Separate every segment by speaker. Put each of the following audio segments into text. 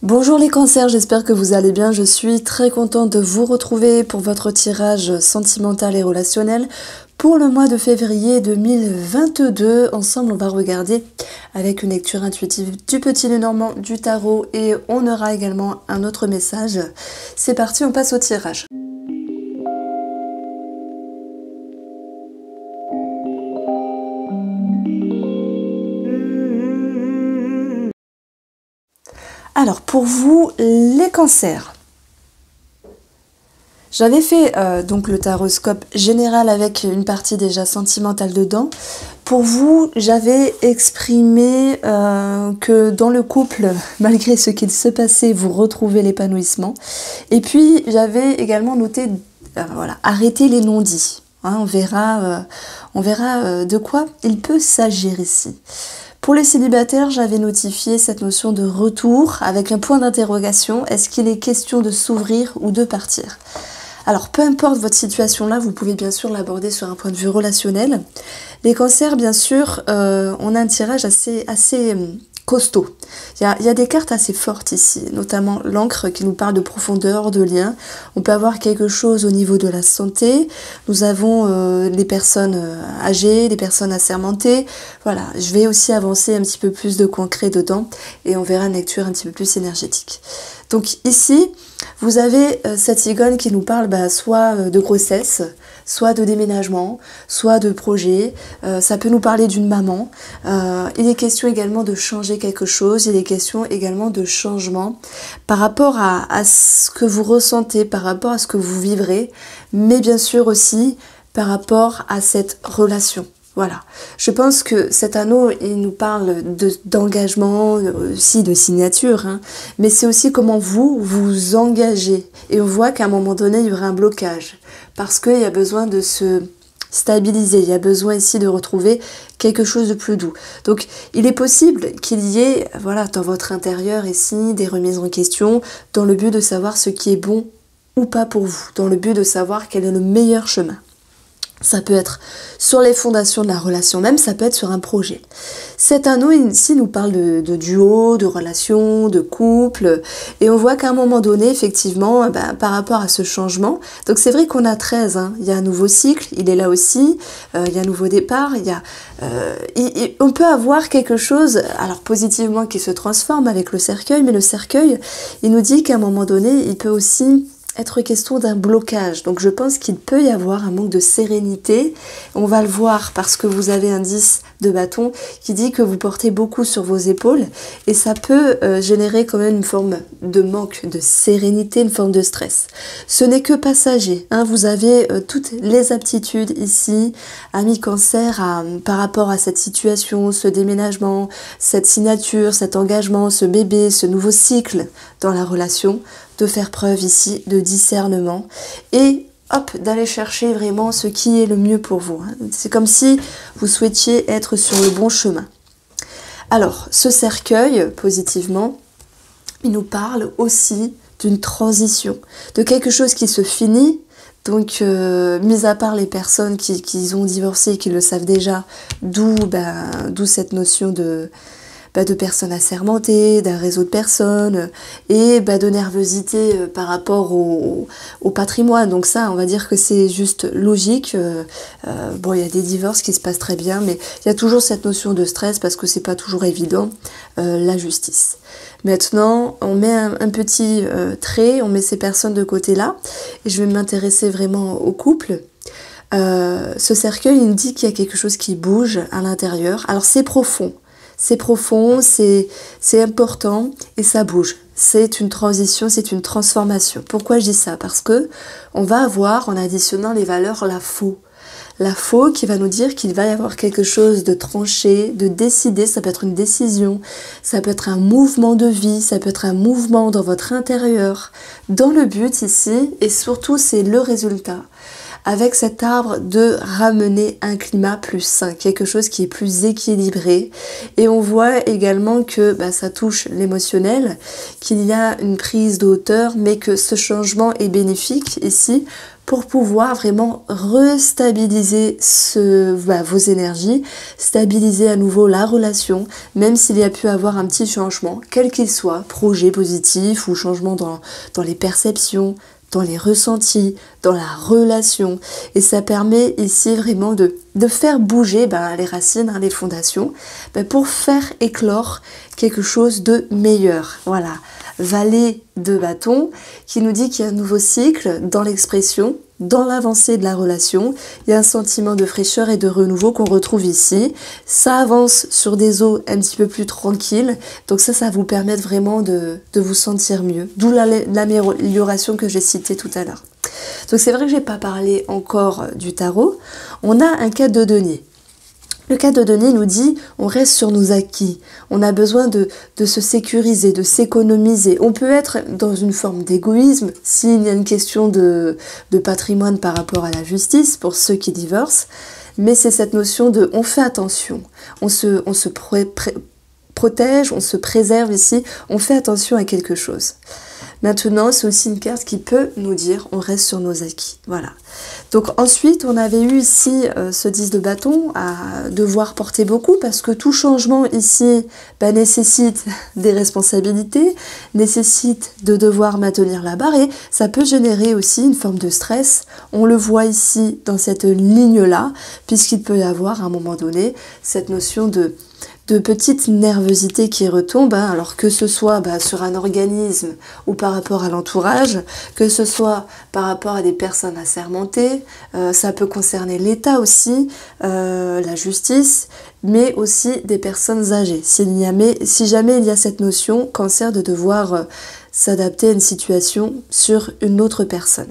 Speaker 1: Bonjour les cancers, j'espère que vous allez bien. Je suis très contente de vous retrouver pour votre tirage sentimental et relationnel pour le mois de février 2022. Ensemble, on va regarder avec une lecture intuitive du Petit Lenormand, du tarot, et on aura également un autre message. C'est parti, on passe au tirage. Alors, pour vous, les cancers, j'avais fait donc le taroscope général avec une partie déjà sentimentale dedans. Pour vous, j'avais exprimé que dans le couple, malgré ce qu'il se passait, vous retrouvez l'épanouissement. Et puis, j'avais également noté, voilà, arrêter les non-dits. Hein, on verra de quoi il peut s'agir ici. Pour les célibataires, j'avais notifié cette notion de retour avec un point d'interrogation. Est-ce qu'il est question de s'ouvrir ou de partir? Alors, peu importe votre situation là, vous pouvez bien sûr l'aborder sur un point de vue relationnel. Les cancers, bien sûr, on a un tirage assez costaud. Il y a des cartes assez fortes ici, notamment l'encre qui nous parle de profondeur, de lien. On peut avoir quelque chose au niveau de la santé. Nous avons les personnes âgées, les personnes assermentées. Voilà, je vais aussi avancer un petit peu plus de concret dedans et on verra une lecture un petit peu plus énergétique. Donc ici, vous avez cette cigogne qui nous parle soit de grossesse, soit de déménagement, soit de projet. Ça peut nous parler d'une maman. Il est question également de changer quelque chose. Il est question également de changement par rapport à ce que vous ressentez, par rapport à ce que vous vivrez, mais bien sûr aussi par rapport à cette relation. Voilà, je pense que cet anneau, il nous parle d'engagement, aussi de signature, hein, mais c'est aussi comment vous vous engagez. Et on voit qu'à un moment donné, il y aura un blocage, parce qu'il y a besoin de se stabiliser, il y a besoin ici de retrouver quelque chose de plus doux. Donc, il est possible qu'il y ait, voilà, dans votre intérieur ici, des remises en question, dans le but de savoir ce qui est bon ou pas pour vous, dans le but de savoir quel est le meilleur chemin. Ça peut être sur les fondations de la relation même, ça peut être sur un projet. Cet anneau ici nous parle de duo, de relation, de couple, et on voit qu'à un moment donné, effectivement, par rapport à ce changement, donc c'est vrai qu'on a 13, hein, il y a un nouveau cycle, il est là aussi, il y a un nouveau départ, on peut avoir quelque chose, alors positivement, qui se transforme avec le cercueil, mais le cercueil, il nous dit qu'à un moment donné, il peut aussi être question d'un blocage. Donc je pense qu'il peut y avoir un manque de sérénité. On va le voir parce que vous avez un 10 de bâton qui dit que vous portez beaucoup sur vos épaules et ça peut générer quand même une forme de manque de sérénité, une forme de stress. Ce n'est que passager. Hein. Vous avez toutes les aptitudes ici, amis cancer, par rapport à cette situation, ce déménagement, cette signature, cet engagement, ce bébé, ce nouveau cycle dans la relation, de faire preuve ici de discernement et hop, d'aller chercher vraiment ce qui est le mieux pour vous. C'est comme si vous souhaitiez être sur le bon chemin. Alors, ce cercueil, positivement, il nous parle aussi d'une transition, de quelque chose qui se finit. Donc, mis à part les personnes qui ont divorcé et qui le savent déjà, d'où cette notion de personnes assermentées, d'un réseau de personnes et de nervosité par rapport au patrimoine. Donc ça, on va dire que c'est juste logique. Bon, il y a des divorces qui se passent très bien, mais il y a toujours cette notion de stress parce que c'est pas toujours évident, la justice. Maintenant, on met un petit trait, on met ces personnes de côté là, et je vais m'intéresser vraiment au couple. Ce cercueil, il me dit qu'il y a quelque chose qui bouge à l'intérieur. Alors c'est profond, c'est important et ça bouge. C'est une transition, c'est une transformation. Pourquoi je dis ça? Parce que on va avoir, en additionnant les valeurs, la faux. La faux qui va nous dire qu'il va y avoir quelque chose de tranché, de décidé. Ça peut être une décision, ça peut être un mouvement de vie, ça peut être un mouvement dans votre intérieur. Dans le but ici, et surtout c'est le résultat. avec cet arbre de ramener un climat plus sain, quelque chose qui est plus équilibré. Et on voit également que ça touche l'émotionnel, qu'il y a une prise de hauteur, mais que ce changement est bénéfique ici pour pouvoir vraiment restabiliser vos énergies, stabiliser à nouveau la relation, même s'il y a pu avoir un petit changement, quel qu'il soit, projet positif ou changement dans les perceptions, dans les ressentis, dans la relation. Et ça permet ici vraiment de faire bouger les racines, les fondations, pour faire éclore quelque chose de meilleur. Voilà. Valet de bâton qui nous dit qu'il y a un nouveau cycle dans l'expression, dans l'avancée de la relation. Il y a un sentiment de fraîcheur et de renouveau qu'on retrouve ici. Ça avance sur des eaux un petit peu plus tranquilles. Donc ça va vous permettre vraiment de vous sentir mieux. D'où l'amélioration que j'ai citée tout à l'heure. Donc c'est vrai que je n'ai pas parlé encore du tarot. On a un cas de denier. Le cas de Denis nous dit on reste sur nos acquis, on a besoin de se sécuriser, de s'économiser. On peut être dans une forme d'égoïsme s'il y a une question de patrimoine par rapport à la justice pour ceux qui divorcent, mais c'est cette notion de on fait attention, on se protège, on se préserve ici, on fait attention à quelque chose. Maintenant, c'est aussi une carte qui peut nous dire on reste sur nos acquis. Voilà. Donc ensuite, on avait eu ici ce 10 de bâton à devoir porter beaucoup parce que tout changement ici nécessite des responsabilités, nécessite de devoir maintenir la barre et ça peut générer aussi une forme de stress. On le voit ici dans cette ligne-là, puisqu'il peut y avoir à un moment donné cette notion de petite nervosité qui retombe, alors que ce soit sur un organisme ou par rapport à l'entourage, que ce soit par rapport à des personnes assermentées, ça peut concerner l'État aussi, la justice, mais aussi des personnes âgées. Si jamais il y a cette notion, cancer, de devoir s'adapter à une situation sur une autre personne.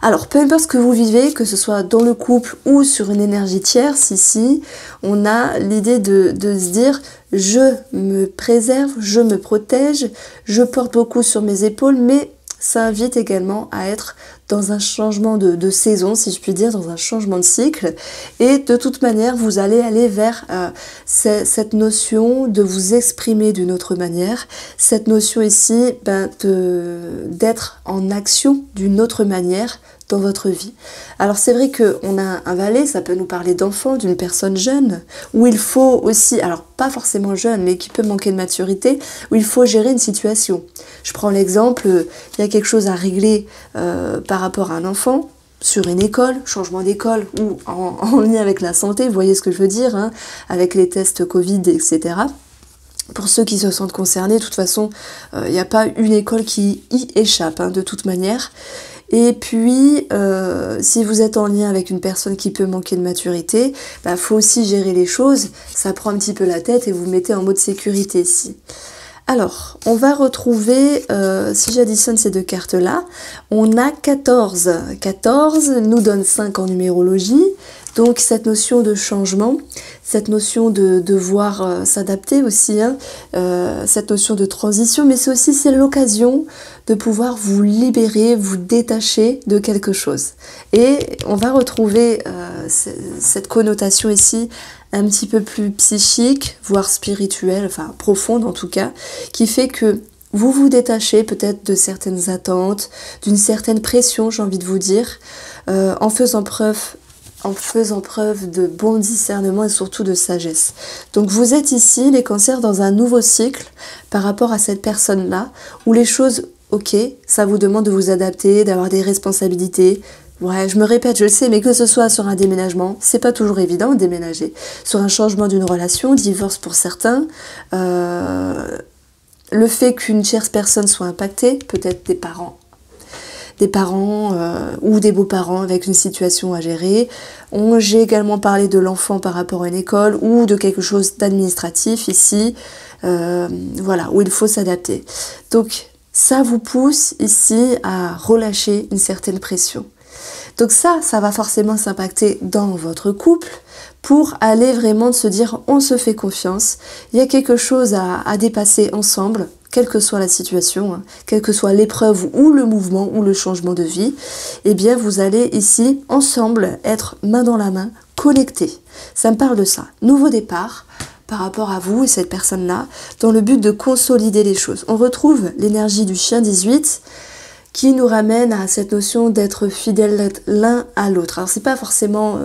Speaker 1: Alors, peu importe ce que vous vivez, que ce soit dans le couple ou sur une énergie tierce, ici, on a l'idée de se dire « je me préserve, je me protège, je porte beaucoup sur mes épaules », mais ça invite également à être dans un changement de saison, si je puis dire, dans un changement de cycle. Et de toute manière, vous allez aller vers cette notion de vous exprimer d'une autre manière, cette notion ici d'être en action d'une autre manière dans votre vie. Alors c'est vrai qu'on a un valet, ça peut nous parler d'enfant, d'une personne jeune, où il faut aussi, alors pas forcément jeune, mais qui peut manquer de maturité, où il faut gérer une situation. Je prends l'exemple, il y a quelque chose à régler par rapport à un enfant, sur une école, changement d'école, ou en lien avec la santé, vous voyez ce que je veux dire, avec les tests Covid, etc. Pour ceux qui se sentent concernés, de toute façon, il n'y a pas une école qui y échappe, de toute manière. Et puis, si vous êtes en lien avec une personne qui peut manquer de maturité, faut aussi gérer les choses, ça prend un petit peu la tête et vous mettez en mode sécurité ici. Alors, on va retrouver, si j'additionne ces deux cartes-là, on a 14. 14 nous donne 5 en numérologie. Donc cette notion de changement, cette notion de devoir s'adapter aussi, cette notion de transition, mais c'est l'occasion de pouvoir vous libérer, vous détacher de quelque chose. Et on va retrouver cette connotation ici un petit peu plus psychique, voire spirituelle, enfin profonde en tout cas, qui fait que vous vous détachez peut-être de certaines attentes, d'une certaine pression, j'ai envie de vous dire, en faisant preuve de bon discernement et surtout de sagesse. Donc vous êtes ici, les cancers, dans un nouveau cycle par rapport à cette personne-là, où les choses, ok, ça vous demande de vous adapter, d'avoir des responsabilités. Ouais, je me répète, je le sais, mais que ce soit sur un déménagement, c'est pas toujours évident de déménager. Sur un changement d'une relation, divorce pour certains, le fait qu'une tierce personne soit impactée, peut-être des parents ou des beaux-parents avec une situation à gérer. J'ai également parlé de l'enfant par rapport à une école ou de quelque chose d'administratif ici, voilà, où il faut s'adapter. Donc ça vous pousse ici à relâcher une certaine pression. Donc ça va forcément s'impacter dans votre couple pour aller vraiment se dire on se fait confiance, il y a quelque chose à dépasser ensemble, quelle que soit la situation, hein, quelle que soit l'épreuve ou le mouvement ou le changement de vie, eh bien vous allez ici, ensemble, être main dans la main, connectés. Ça me parle de ça. Nouveau départ par rapport à vous et cette personne-là, dans le but de consolider les choses. On retrouve l'énergie du chien 18 qui nous ramène à cette notion d'être fidèles l'un à l'autre. Alors c'est pas forcément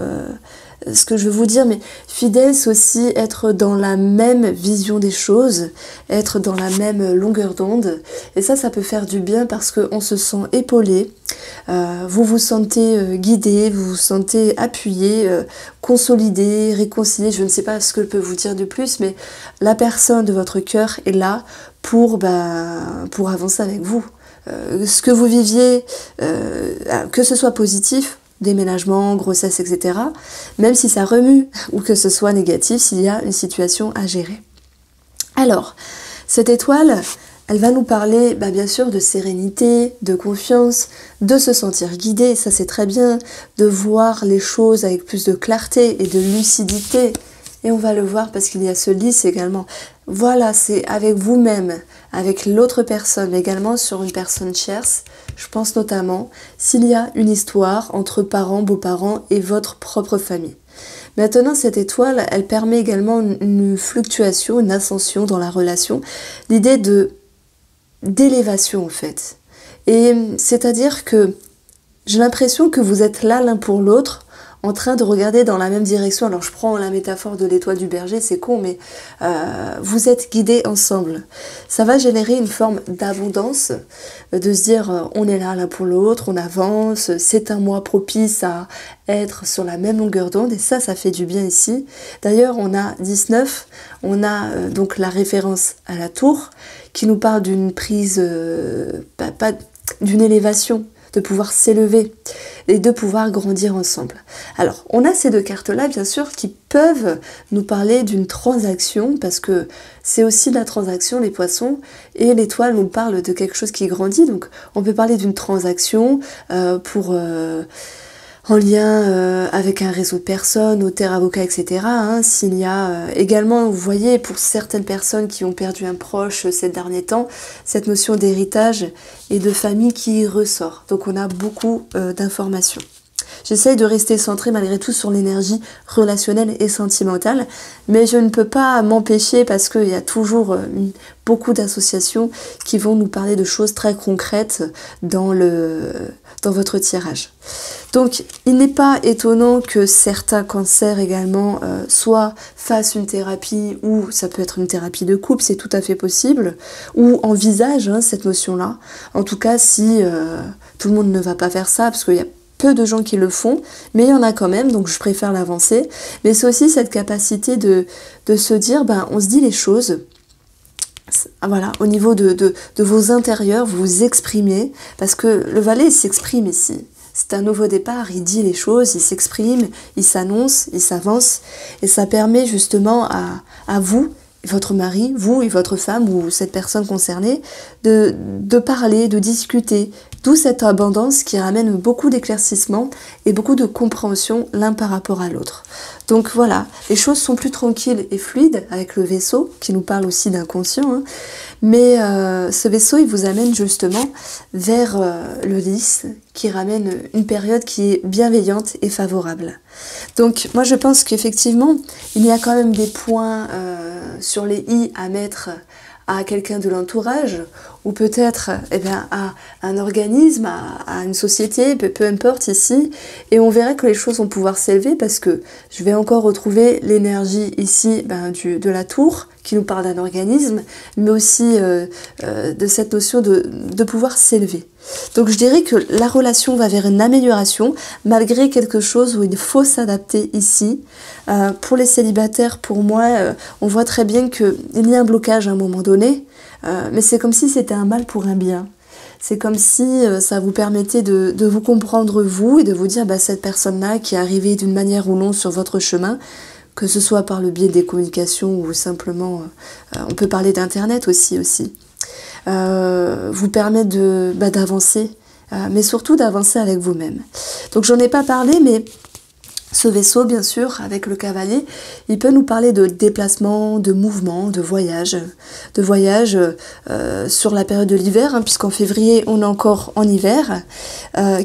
Speaker 1: ce que je veux vous dire, mais fidèle, c'est aussi être dans la même vision des choses, être dans la même longueur d'onde. Et ça peut faire du bien parce qu'on se sent épaulé, vous vous sentez guidé, vous vous sentez appuyé, consolidé, réconcilié. Je ne sais pas ce que je peux vous dire de plus, mais la personne de votre cœur est là pour avancer avec vous. Ce que vous viviez, que ce soit positif, déménagement, grossesse, etc., même si ça remue, ou que ce soit négatif, s'il y a une situation à gérer. Alors, cette étoile, elle va nous parler bien sûr de sérénité, de confiance, de se sentir guidé, ça c'est très bien, de voir les choses avec plus de clarté et de lucidité. Et on va le voir parce qu'il y a ce lys également. Voilà, c'est avec vous-même, avec l'autre personne, mais également sur une personne tierce. Je pense notamment s'il y a une histoire entre parents, beaux-parents et votre propre famille. Maintenant, cette étoile, elle permet également une fluctuation, une ascension dans la relation. L'idée d'élévation en fait. Et c'est-à-dire que j'ai l'impression que vous êtes là l'un pour l'autre, en train de regarder dans la même direction. Alors je prends la métaphore de l'étoile du berger, c'est con, mais vous êtes guidés ensemble. Ça va générer une forme d'abondance, de se dire on est là l'un pour l'autre, on avance, c'est un mois propice à être sur la même longueur d'onde, et ça fait du bien ici. D'ailleurs on a 19, on a donc la référence à la tour, qui nous parle d'une prise, d'une élévation, de pouvoir s'élever et de pouvoir grandir ensemble. Alors, on a ces deux cartes-là, bien sûr, qui peuvent nous parler d'une transaction, parce que c'est aussi de la transaction, les poissons, et l'étoile nous parle de quelque chose qui grandit, donc on peut parler d'une transaction en lien avec un réseau de personnes, notaires, avocats, etc. S'il y a également, vous voyez, pour certaines personnes qui ont perdu un proche ces derniers temps, cette notion d'héritage et de famille qui ressort. Donc on a beaucoup d'informations. J'essaye de rester centrée malgré tout sur l'énergie relationnelle et sentimentale, mais je ne peux pas m'empêcher parce qu'il y a toujours beaucoup d'associations qui vont nous parler de choses très concrètes dans votre tirage. Donc il n'est pas étonnant que certains cancers également soit fassent une thérapie, ou ça peut être une thérapie de couple, c'est tout à fait possible, ou envisagent cette notion-là. En tout cas, si tout le monde ne va pas faire ça, parce qu'il y a peu de gens qui le font, mais il y en a quand même, donc je préfère l'avancer. Mais c'est aussi cette capacité de se dire, on se dit les choses, voilà, au niveau de vos intérieurs, vous vous exprimez, parce que le valet s'exprime ici. C'est un nouveau départ, il dit les choses, il s'exprime, il s'annonce, il s'avance, et ça permet justement à vous, votre mari, vous et votre femme ou cette personne concernée, de parler, de discuter, d'où cette abondance qui ramène beaucoup d'éclaircissement et beaucoup de compréhension l'un par rapport à l'autre. Donc voilà, les choses sont plus tranquilles et fluides avec le vaisseau, qui nous parle aussi d'inconscient, mais ce vaisseau, il vous amène justement vers le lys, qui ramène une période qui est bienveillante et favorable. Donc moi je pense qu'effectivement, il y a quand même des points sur les i à mettre à quelqu'un de l'entourage, ou peut-être à un organisme, à une société, peu importe ici, et on verra que les choses vont pouvoir s'élever, parce que je vais encore retrouver l'énergie ici de la tour, qui nous parle d'un organisme, mais aussi de cette notion de pouvoir s'élever. Donc je dirais que la relation va vers une amélioration, malgré quelque chose où il faut s'adapter ici. Pour les célibataires, pour moi, on voit très bien qu'il y a un blocage à un moment donné, mais c'est comme si c'était un mal pour un bien. C'est comme si ça vous permettait de vous comprendre vous, et de vous dire cette personne-là qui est arrivée d'une manière ou non sur votre chemin, que ce soit par le biais des communications ou simplement, on peut parler d'internet aussi, vous permet d'avancer, mais surtout d'avancer avec vous-même. Donc j'en ai pas parlé, mais Ce vaisseau, bien sûr, avec le cavalier, il peut nous parler de déplacement, de mouvement, de voyage sur la période de l'hiver, hein, puisqu'en février, on est encore en hiver,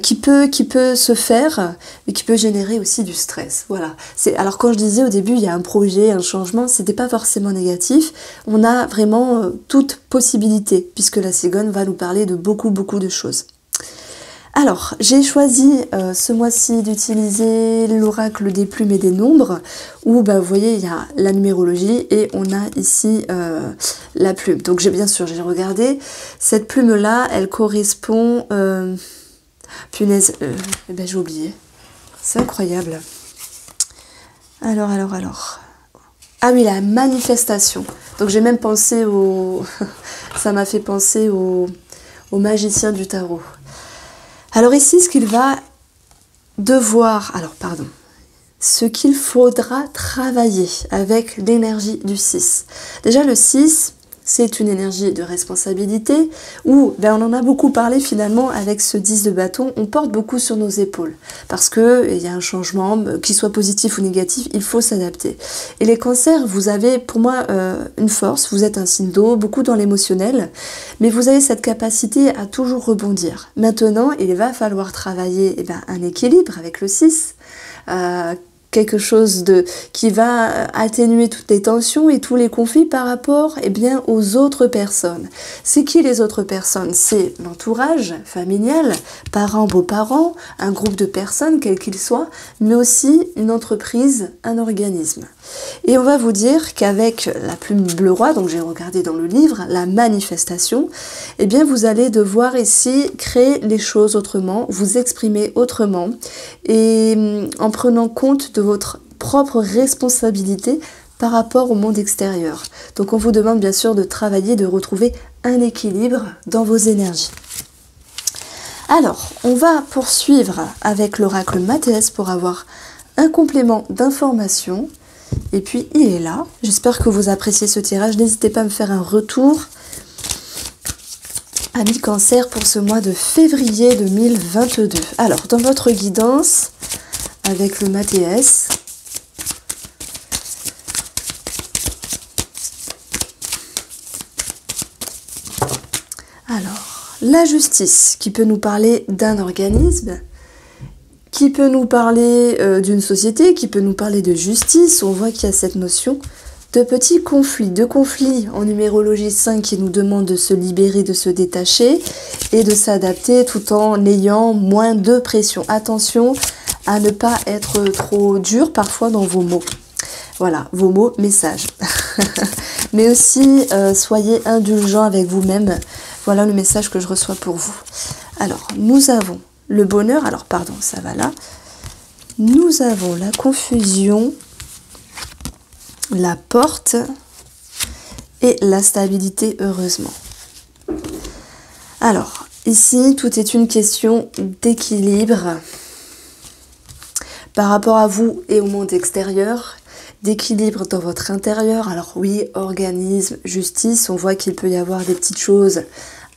Speaker 1: qui peut se faire, mais qui peut générer aussi du stress. Voilà. Alors quand je disais au début, il y a un projet, un changement, c'était pas forcément négatif. On a vraiment toute possibilité, puisque la Cigogne va nous parler de beaucoup de choses. Alors, j'ai choisi ce mois-ci d'utiliser l'oracle des plumes et des nombres, où vous voyez, il y a la numérologie et on a ici la plume. Donc bien sûr, j'ai regardé, cette plume-là, elle correspond... punaise, j'ai oublié. C'est incroyable. Alors. Ah oui, la manifestation. Donc j'ai même pensé au... Ça m'a fait penser au magicien du tarot. Alors ici, ce qu'il faudra travailler avec l'énergie du 6. Déjà, le 6, c'est une énergie de responsabilité où, on en a beaucoup parlé finalement avec ce 10 de bâton, on porte beaucoup sur nos épaules parce qu'il y a un changement, qu'il soit positif ou négatif, il faut s'adapter. Et les cancers, vous avez pour moi une force, vous êtes un signe d'eau, beaucoup dans l'émotionnel, mais vous avez cette capacité à toujours rebondir. Maintenant, il va falloir travailler un équilibre avec le 6, quelque chose qui va atténuer toutes les tensions et tous les conflits par rapport aux autres personnes. C'est qui les autres personnes? C'est l'entourage familial, parents, beaux-parents, un groupe de personnes, quel qu'il soit, mais aussi une entreprise, un organisme. Et on va vous dire qu'avec la plume bleu roi, donc j'ai regardé dans le livre, la manifestation, vous allez devoir ici créer les choses autrement, vous exprimer autrement, et en prenant compte de votre propre responsabilité par rapport au monde extérieur. Donc on vous demande bien sûr de travailler, de retrouver un équilibre dans vos énergies. Alors, on va poursuivre avec l'oracle Mathéès pour avoir un complément d'information. Et puis il est là. J'espère que vous appréciez ce tirage. N'hésitez pas à me faire un retour. Amis Cancer pour ce mois de février 2022. Alors, dans votre guidance, avec le Mathéès, alors, la justice, qui peut nous parler d'un organisme, qui peut nous parler d'une société, qui peut nous parler de justice. On voit qu'il y a cette notion de petits conflits, en numérologie 5 qui nous demande de se libérer, de se détacher et de s'adapter tout en ayant moins de pression. Attention à ne pas être trop dur parfois dans vos mots. Voilà, vos mots, messages. Mais aussi, soyez indulgents avec vous-même. Voilà le message que je reçois pour vous. Alors, nous avons le bonheur. Alors, pardon, ça va là. Nous avons la confusion, la porte et la stabilité, heureusement. Alors, ici, tout est une question d'équilibre par rapport à vous et au monde extérieur, d'équilibre dans votre intérieur. Alors oui, organisme, justice, on voit qu'il peut y avoir des petites choses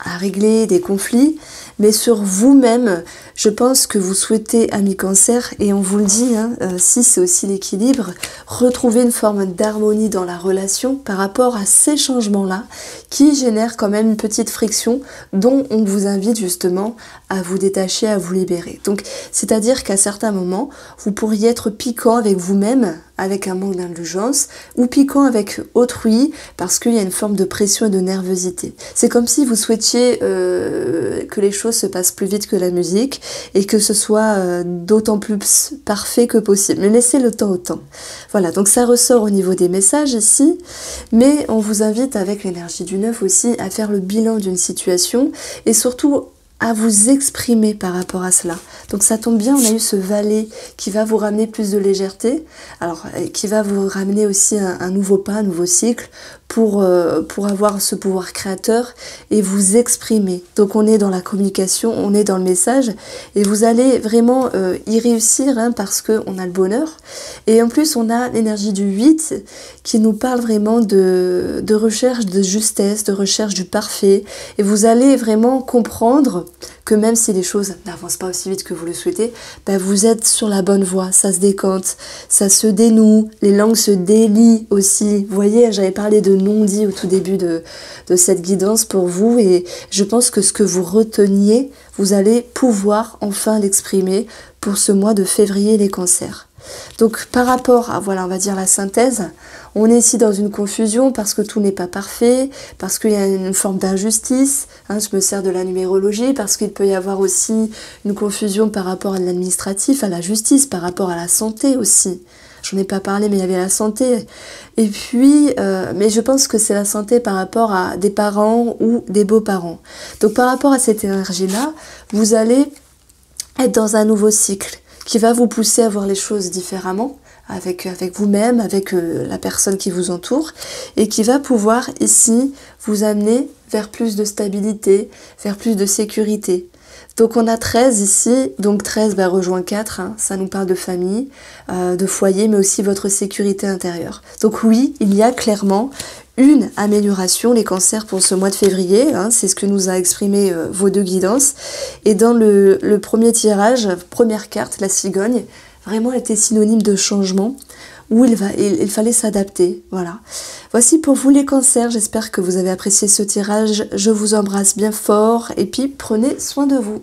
Speaker 1: à régler, des conflits, mais sur vous-même, je pense que vous souhaitez, amis Cancer, et on vous le dit, si c'est aussi l'équilibre, retrouver une forme d'harmonie dans la relation par rapport à ces changements-là qui génèrent quand même une petite friction dont on vous invite justement à vous détacher, à vous libérer. Donc, c'est-à-dire qu'à certains moments, vous pourriez être piquant avec vous-même, avec un manque d'indulgence, ou piquant avec autrui parce qu'il y a une forme de pression et de nervosité. C'est comme si vous souhaitiez que les choses se passent plus vite que la musique et que ce soit d'autant plus parfait que possible. Mais laissez le temps au temps. Voilà, donc ça ressort au niveau des messages ici, mais on vous invite avec l'énergie du 9 aussi à faire le bilan d'une situation et surtout à vous exprimer par rapport à cela. Donc ça tombe bien, on a eu ce valet qui va vous ramener plus de légèreté, alors qui va vous ramener aussi un nouveau pas, un nouveau cycle, pour avoir ce pouvoir créateur et vous exprimer. Donc on est dans la communication, on est dans le message et vous allez vraiment y réussir hein, parce qu'on a le bonheur. Et en plus on a l'énergie du 8 qui nous parle vraiment de recherche de justesse, de recherche du parfait. Et vous allez vraiment comprendre que même si les choses n'avancent pas aussi vite que vous le souhaitez, ben vous êtes sur la bonne voie, ça se décante, ça se dénoue, les langues se délient aussi. Vous voyez, j'avais parlé de non-dit au tout début de cette guidance pour vous et je pense que ce que vous reteniez, vous allez pouvoir enfin l'exprimer pour ce mois de février les cancers. Donc par rapport à, voilà, on va dire la synthèse, on est ici dans une confusion parce que tout n'est pas parfait, parce qu'il y a une forme d'injustice, hein, je me sers de la numérologie, parce qu'il peut y avoir aussi une confusion par rapport à l'administratif, à la justice, par rapport à la santé aussi. J'en ai pas parlé, mais il y avait la santé. Et puis, mais je pense que c'est la santé par rapport à des parents ou des beaux-parents. Donc par rapport à cette énergie-là, vous allez être dans un nouveau cycle qui va vous pousser à voir les choses différemment, avec vous-même, avec la personne qui vous entoure, et qui va pouvoir ici vous amener vers plus de stabilité, vers plus de sécurité. Donc on a 13 ici, donc 13 rejoint 4, hein, ça nous parle de famille, de foyer, mais aussi votre sécurité intérieure. Donc oui, il y a clairement une amélioration, les cancers pour ce mois de février, hein, c'est ce que nous a exprimé vos deux guidances. Et dans le premier tirage, première carte, la cigogne, vraiment elle était synonyme de changement, où il fallait s'adapter, voilà. Voici pour vous les cancers, j'espère que vous avez apprécié ce tirage, je vous embrasse bien fort, et puis prenez soin de vous.